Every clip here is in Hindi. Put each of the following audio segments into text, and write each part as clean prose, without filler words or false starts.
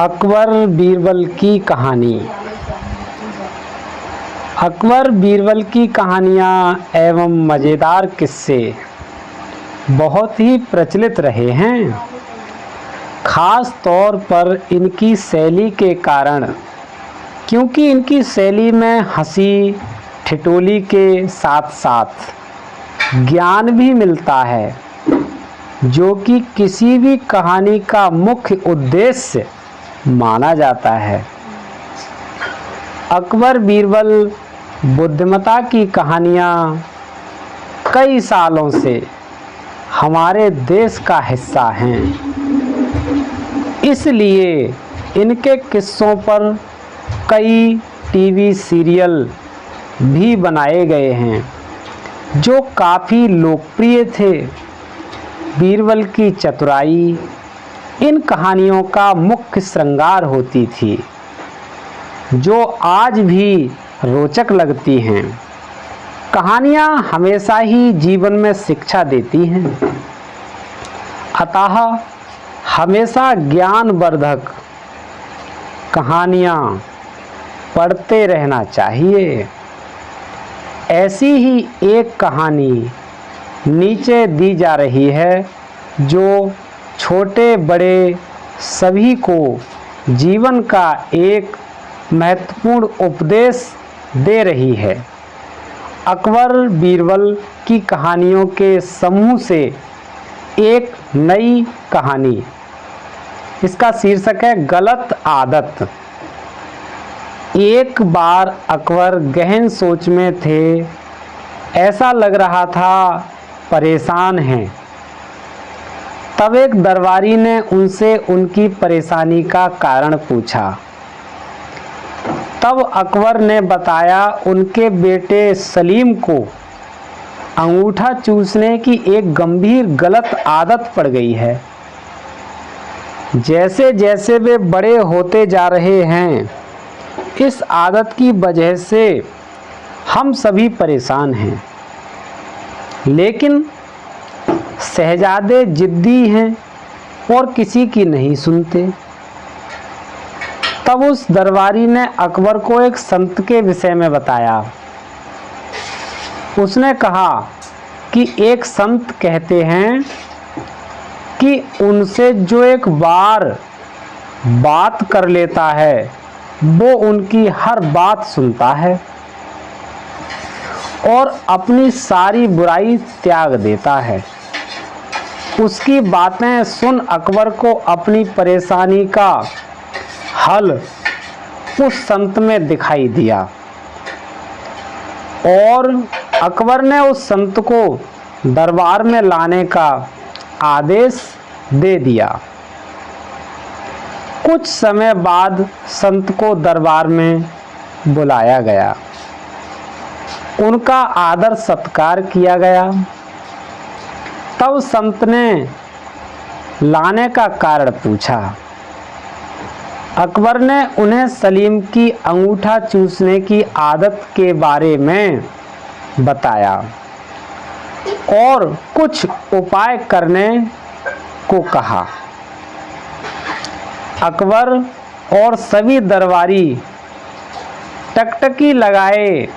अकबर बीरबल की कहानी। अकबर बीरबल की कहानियाँ एवं मज़ेदार किस्से बहुत ही प्रचलित रहे हैं। ख़ास तौर पर इनकी शैली के कारण, क्योंकि इनकी शैली में हंसी ठिठोली के साथ साथ ज्ञान भी मिलता है, जो कि किसी भी कहानी का मुख्य उद्देश्य माना जाता है। अकबर बीरबल बुद्धिमत्ता की कहानियाँ कई सालों से हमारे देश का हिस्सा हैं, इसलिए इनके किस्सों पर कई टीवी सीरियल भी बनाए गए हैं, जो काफ़ी लोकप्रिय थे। बीरबल की चतुराई इन कहानियों का मुख्य श्रृंगार होती थी, जो आज भी रोचक लगती हैं। कहानियाँ हमेशा ही जीवन में शिक्षा देती हैं, अतः हमेशा ज्ञानवर्धक कहानियाँ पढ़ते रहना चाहिए। ऐसी ही एक कहानी नीचे दी जा रही है, जो छोटे बड़े सभी को जीवन का एक महत्वपूर्ण उपदेश दे रही है। अकबर बीरबल की कहानियों के समूह से एक नई कहानी। इसका शीर्षक है गलत आदत। एक बार अकबर गहन सोच में थे। ऐसा लग रहा था परेशान हैं। तब एक दरबारी ने उनसे उनकी परेशानी का कारण पूछा। तब अकबर ने बताया उनके बेटे सलीम को अंगूठा चूसने की एक गंभीर गलत आदत पड़ गई है। जैसे जैसे वे बड़े होते जा रहे हैं, इस आदत की वजह से हम सभी परेशान हैं। लेकिन शहजादे जिद्दी हैं और किसी की नहीं सुनते। तब उस दरबारी ने अकबर को एक संत के विषय में बताया। उसने कहा कि एक संत कहते हैं कि उनसे जो एक बार बात कर लेता है, वो उनकी हर बात सुनता है और अपनी सारी बुराई त्याग देता है। उसकी बातें सुन अकबर को अपनी परेशानी का हल उस संत में दिखाई दिया और अकबर ने उस संत को दरबार में लाने का आदेश दे दिया। कुछ समय बाद संत को दरबार में बुलाया गया। उनका आदर सत्कार किया गया। तब संत ने लाने का कारण पूछा। अकबर ने उन्हें सलीम की अंगूठा चूसने की आदत के बारे में बताया और कुछ उपाय करने को कहा। अकबर और सभी दरबारी टकटकी लगाए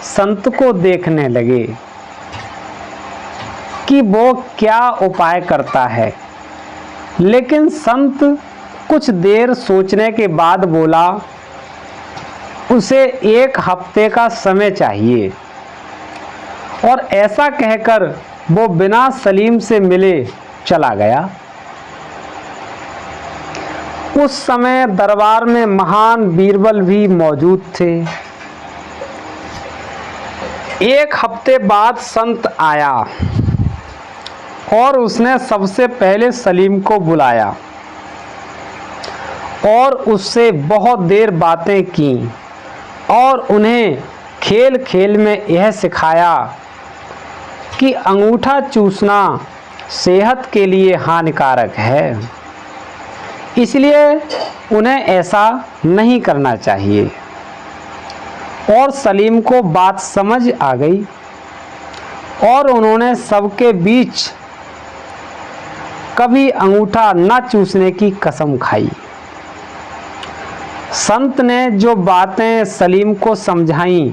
संत को देखने लगे कि वो क्या उपाय करता है। लेकिन संत कुछ देर सोचने के बाद बोला, उसे 1 हफ्ते का समय चाहिए। और ऐसा कहकर वो बिना सलीम से मिले चला गया। उस समय दरबार में महान बीरबल भी मौजूद थे। 1 हफ्ते बाद संत आया और उसने सबसे पहले सलीम को बुलाया और उससे बहुत देर बातें की और उन्हें खेल खेल में यह सिखाया कि अंगूठा चूसना सेहत के लिए हानिकारक है, इसलिए उन्हें ऐसा नहीं करना चाहिए। और सलीम को बात समझ आ गई और उन्होंने सबके बीच कभी अंगूठा न चूसने की कसम खाई। संत ने जो बातें सलीम को समझाईं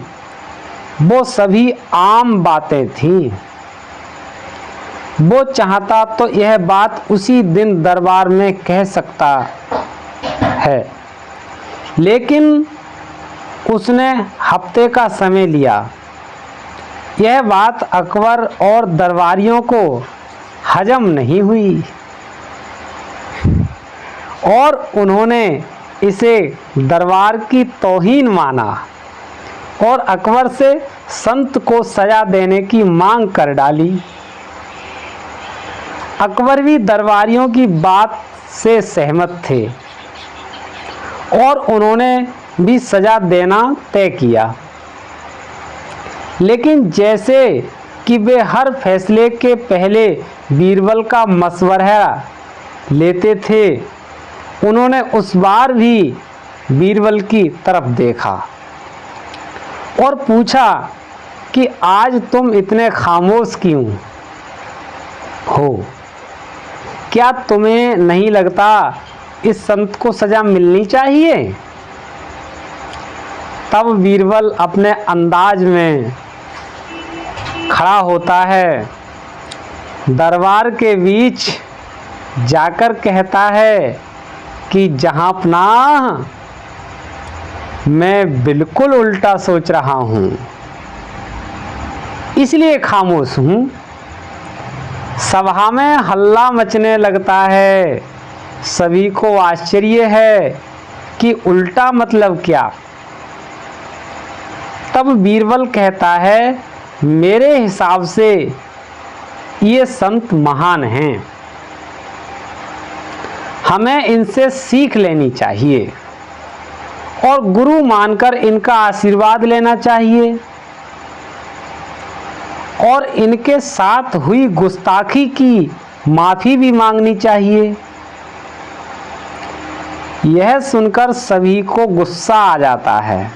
वो सभी आम बातें थीं। वो चाहता तो यह बात उसी दिन दरबार में कह सकता है, लेकिन उसने हफ्ते का समय लिया। यह बात अकबर और दरबारियों को हजम नहीं हुई और उन्होंने इसे दरबार की तौहीन माना और अकबर से संत को सजा देने की मांग कर डाली। अकबर भी दरबारियों की बात से सहमत थे और उन्होंने भी सजा देना तय किया, लेकिन जैसे कि वे हर फैसले के पहले बीरबल का मशवरा लेते थे, उन्होंने उस बार भी बीरबल की तरफ देखा और पूछा कि आज तुम इतने खामोश क्यों हो? क्या तुम्हें नहीं लगता इस संत को सजा मिलनी चाहिए? तब बीरबल अपने अंदाज में खड़ा होता है, दरबार के बीच जाकर कहता है कि जहांपनाह, मैं बिल्कुल उल्टा सोच रहा हूँ, इसलिए खामोश हूँ। सभा में हल्ला मचने लगता है। सभी को आश्चर्य है कि उल्टा मतलब क्या? तब बीरबल कहता है, मेरे हिसाब से ये संत महान हैं, हमें इनसे सीख लेनी चाहिए और गुरु मानकर इनका आशीर्वाद लेना चाहिए और इनके साथ हुई गुस्ताखी की माफ़ी भी मांगनी चाहिए। यह सुनकर सभी को गुस्सा आ जाता है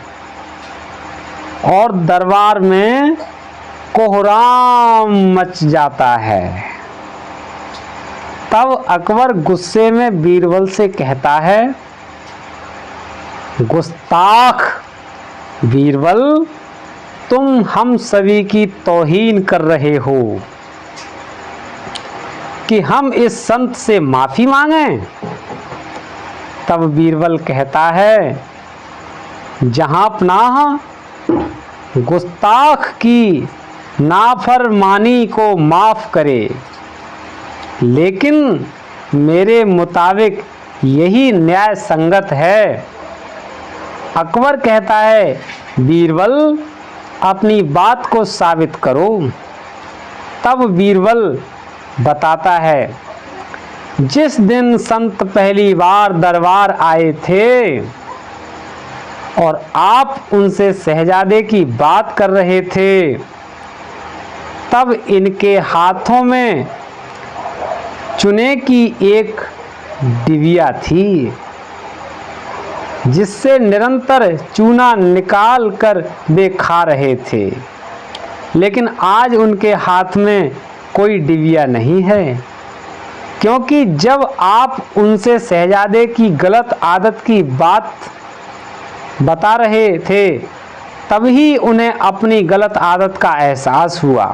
और दरबार में कोहराम मच जाता है। तब अकबर गुस्से में बीरबल से कहता है, गुस्ताख बीरबल, तुम हम सभी की तौहीन कर रहे हो कि हम इस संत से माफ़ी मांगें? तब बीरबल कहता है, जहांपनाह, गुस्ताख की नाफरमानी को माफ़ करे, लेकिन मेरे मुताबिक यही न्याय संगत है। अकबर कहता है, बीरबल, अपनी बात को साबित करो। तब बीरबल बताता है, जिस दिन संत पहली बार दरबार आए थे और आप उनसे शहजादे की बात कर रहे थे, तब इनके हाथों में चूने की एक डिबिया थी, जिससे निरंतर चूना निकाल कर वे खा रहे थे, लेकिन आज उनके हाथ में कोई डिबिया नहीं है, क्योंकि जब आप उनसे शहजादे की गलत आदत की बात बता रहे थे, तभी उन्हें अपनी गलत आदत का एहसास हुआ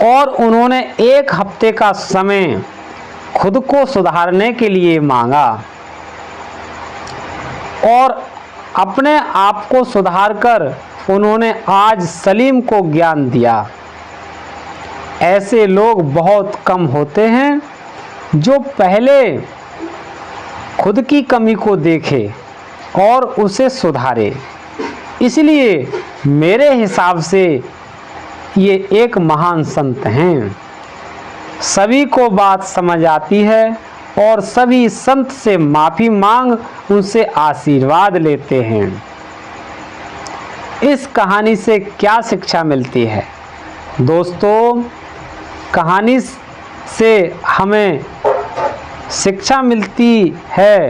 और उन्होंने एक हफ्ते का समय खुद को सुधारने के लिए मांगा और अपने आप को सुधारकर उन्होंने आज सलीम को ज्ञान दिया। ऐसे लोग बहुत कम होते हैं जो पहले खुद की कमी को देखे और उसे सुधारे। इसलिए मेरे हिसाब से ये एक महान संत हैं। सभी को बात समझ आती है और सभी संत से माफ़ी मांग उनसे आशीर्वाद लेते हैं। इस कहानी से क्या शिक्षा मिलती है? दोस्तों, कहानी से हमें शिक्षा मिलती है,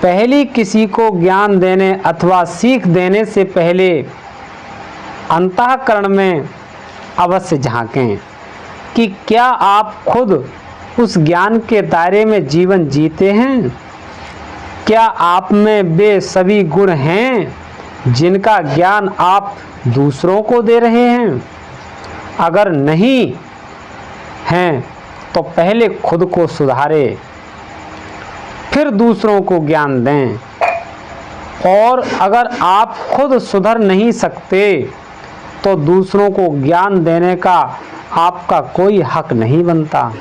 पहली किसी को ज्ञान देने अथवा सीख देने से पहले अंतःकरण में अवश्य झांकें कि क्या आप खुद उस ज्ञान के दायरे में जीवन जीते हैं क्या आप में वे सभी गुण हैं जिनका ज्ञान आप दूसरों को दे रहे हैं? अगर नहीं हैं तो पहले खुद को सुधारें, फिर दूसरों को ज्ञान दें। और अगर आप खुद सुधर नहीं सकते तो दूसरों को ज्ञान देने का आपका कोई हक नहीं बनता।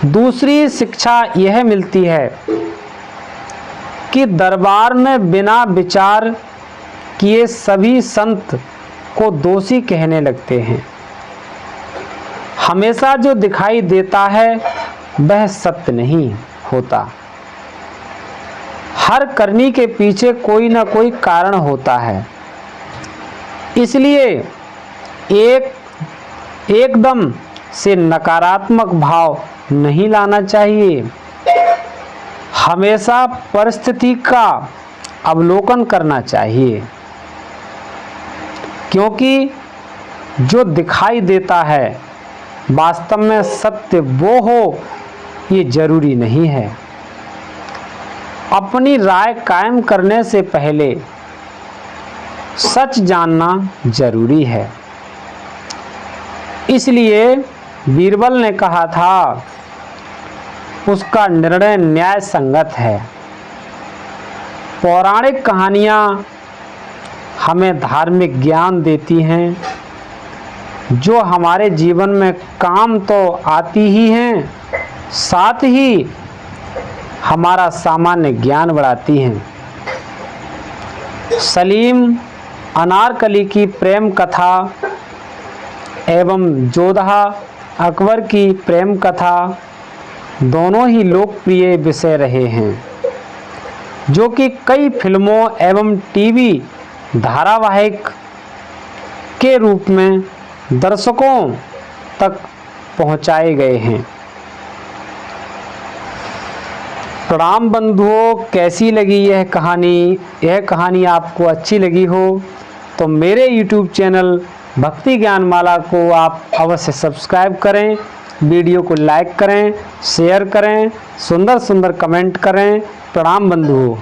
दूसरी शिक्षा यह मिलती है कि दरबार में बिना विचार किए सभी संत को दोषी कहने लगते हैं। हमेशा जो दिखाई देता है वह सत्य नहीं होता। हर करनी के पीछे कोई ना कोई कारण होता है। इसलिए एकदम से नकारात्मक भाव नहीं लाना चाहिए। हमेशा परिस्थिति का अवलोकन करना चाहिए, क्योंकि जो दिखाई देता है वास्तव में सत्य वो हो ये जरूरी नहीं है। अपनी राय कायम करने से पहले सच जानना जरूरी है। इसलिए बीरबल ने कहा था उसका निर्णय न्याय संगत है। पौराणिक कहानियाँ हमें धार्मिक ज्ञान देती हैं, जो हमारे जीवन में काम तो आती ही हैं, साथ ही हमारा सामान्य ज्ञान बढ़ाती हैं। सलीम अनारकली की प्रेम कथा एवं जोधा अकबर की प्रेम कथा दोनों ही लोकप्रिय विषय रहे हैं, जो कि कई फिल्मों एवं टीवी धारावाहिक के रूप में दर्शकों तक पहुंचाए गए हैं। प्रणाम बंधुओं, कैसी लगी यह कहानी आपको अच्छी लगी हो तो मेरे YouTube चैनल भक्ति ज्ञान माला को आप अवश्य सब्सक्राइब करें, वीडियो को लाइक करें, शेयर करें, सुंदर सुंदर कमेंट करें। प्रणाम बंधुओं।